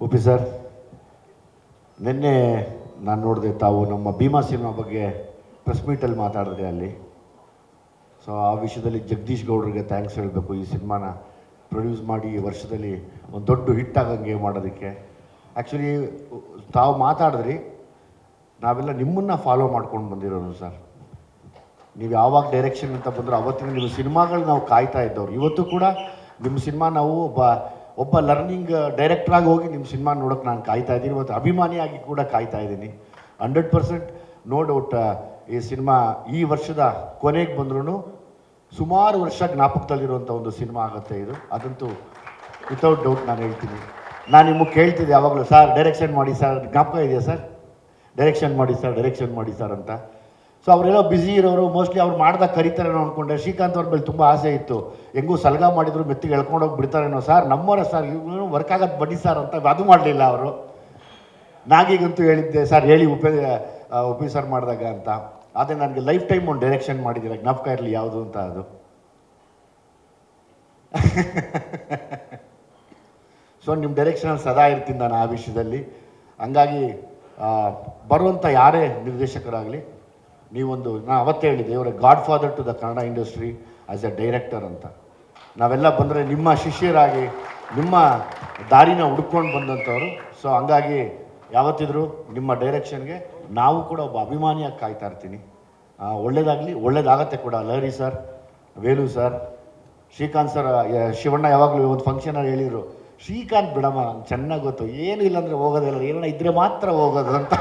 ಉಪಿ sir, ನಿನ್ನೆ ನಾನು ನೋಡಿದೆ ತಾವು ನಮ್ಮ ಭೀಮಾ ಸಿನಿಮಾ ಬಗ್ಗೆ ಪ್ರೆಸ್ ಮೀಟಲ್ಲಿ ಮಾತಾಡಿದ್ರೆ ಅಲ್ಲಿ. ಸೊ ಆ ವಿಷಯದಲ್ಲಿ ಜಗದೀಶ್ ಗೌಡ್ರಿಗೆ ಥ್ಯಾಂಕ್ಸ್ ಹೇಳಬೇಕು. ಈ ಸಿನಿಮಾನ ಪ್ರೊಡ್ಯೂಸ್ ಮಾಡಿ ಈ ವರ್ಷದಲ್ಲಿ ಒಂದು ದೊಡ್ಡ ಹಿಟ್ ಆಗಂಗೆ ಮಾಡೋದಕ್ಕೆ. ಆ್ಯಕ್ಚುಲಿ ತಾವು ಮಾತಾಡಿದ್ರಿ, ನಾವೆಲ್ಲ ನಿಮ್ಮನ್ನು ಫಾಲೋ ಮಾಡ್ಕೊಂಡು ಬಂದಿರೋದು ಸರ್. ನೀವು ಯಾವಾಗ ಡೈರೆಕ್ಷನ್ ಅಂತ ಬಂದರೂ ಅವತ್ತಿನ ನಿಮ್ಮ ಸಿನಿಮಾಗಳು ನಾವು ಕಾಯ್ತಾ ಇದ್ದವ್ರು. ಇವತ್ತು ಕೂಡ ನಿಮ್ಮ ಸಿನಿಮಾ ನಾವು ಒಬ್ಬ ಲರ್ನಿಂಗ್ ಡೈರೆಕ್ಟ್ರಾಗಿ ಹೋಗಿ ನಿಮ್ಮ ಸಿನಿಮಾ ನೋಡೋಕೆ ನಾನು ಕಾಯ್ತಾ ಇದ್ದೀನಿ. ಇವತ್ತು ಅಭಿಮಾನಿಯಾಗಿ ಕೂಡ ಕಾಯ್ತಾ ಇದ್ದೀನಿ. 100% ನೋ ಡೌಟ್ ಈ ಸಿನಿಮಾ ಈ ವರ್ಷದ ಕೊನೆಗೆ ಬಂದ್ರೂ ಸುಮಾರು ವರ್ಷ ಜ್ಞಾಪಕದಲ್ಲಿರುವಂಥ ಒಂದು ಸಿನಿಮಾ ಆಗುತ್ತೆ ಇದು. ಅದಂತೂ ವಿತೌಟ್ ಡೌಟ್ ನಾನು ಹೇಳ್ತೀನಿ. ನಾನು ನಿಮಗೆ ಕೇಳ್ತಿದ್ದೆ ಯಾವಾಗಲೂ, ಸರ್ ಡೈರೆಕ್ಷನ್ ಮಾಡಿ ಸರ್, ಜ್ಞಾಪಕ ಇದೆಯಾ ಸರ್, ಡೈರೆಕ್ಷನ್ ಮಾಡಿ ಸರ್, ಡೈರೆಕ್ಷನ್ ಮಾಡಿ ಸರ್ ಅಂತ. ಸೊ ಅವರೆಲ್ಲ ಬ್ಯುಸಿ ಇರೋರು, ಮೋಸ್ಟ್ಲಿ ಅವ್ರು ಮಾಡ್ದಾಗ ಕರೀತಾರೇನೋ ಅಂದ್ಕೊಂಡೆ. ಶ್ರೀಕಾಂತ್ ಅವ್ರ ಮೇಲೆ ತುಂಬ ಆಸೆ ಇತ್ತು, ಹೆಂಗೂ ಸಲ್ಗ ಮಾಡಿದ್ರು ಮೆತ್ತಿಗೆ ಎಳ್ಕೊಂಡೋಗಿ ಬಿಡ್ತಾರೇನೋ ಸರ್, ನಮ್ಮವರ ಸರ್ ಇವ್ರು ವರ್ಕ್ ಆಗೋದು ಬನ್ನಿ ಸರ್ ಅಂತ. ಅದು ಮಾಡಲಿಲ್ಲ ಅವರು. ನಾಗೀಗಂತೂ ಹೇಳಿದ್ದೆ ಸರ್, ಹೇಳಿ ಉಪಿ ಸರ್ ಮಾಡಿದಾಗ ಅಂತ. ಆದರೆ ನನಗೆ ಲೈಫ್ ಟೈಮ್ ಒಂದು ಡೈರೆಕ್ಷನ್ ಮಾಡಿದ್ದೀರ, ಜ್ಞಾಪಕ ಇರಲಿ ಯಾವುದು ಅಂತ ಅದು. ಸೊ ನಿಮ್ಮ ಡೈರೆಕ್ಷನಲ್ಲಿ ಸದಾ ಇರ್ತೀನಿ ನಾನು ಆ ವಿಷಯದಲ್ಲಿ. ಹಂಗಾಗಿ ಬರುವಂಥ ಯಾರೇ ನಿರ್ದೇಶಕರಾಗಲಿ, ನೀವೊಂದು, ನಾನು ಅವತ್ತೇ ಹೇಳಿದ್ದೆ, ಇವರ godfather to the Kannada industry as a director ಅಂತ. ನಾವೆಲ್ಲ ಬಂದರೆ ನಿಮ್ಮ ಶಿಷ್ಯರಾಗಿ ನಿಮ್ಮ ದಾರಿನ ಹುಡ್ಕೊಂಡು ಬಂದಂಥವ್ರು. ಸೊ ಹಂಗಾಗಿ ಯಾವತ್ತಿದ್ರು ನಿಮ್ಮ ಡೈರೆಕ್ಷನ್ಗೆ ನಾವು ಕೂಡ ಒಬ್ಬ ಅಭಿಮಾನಿಯಾಗಿ ಕಾಯ್ತಾ ಇರ್ತೀನಿ. ಒಳ್ಳೇದಾಗಲಿ, ಒಳ್ಳೇದಾಗತ್ತೆ ಕೂಡ. Lahari sir, Velu sir, Srikanth sir, Shivanna ಯಾವಾಗಲೂ ಒಂದು ಫಂಕ್ಷನಲ್ಲಿ ಹೇಳಿದರು, ಶ್ರೀಕಾಂತ್ ಬಿಡಮ್ಮ ಚೆನ್ನಾಗಿ ಗೊತ್ತು, ಏನೂ ಇಲ್ಲಾಂದರೆ ಹೋಗೋದಿಲ್ಲ, ಏನೋ ಇದ್ದರೆ ಮಾತ್ರ ಹೋಗೋದು ಅಂತ.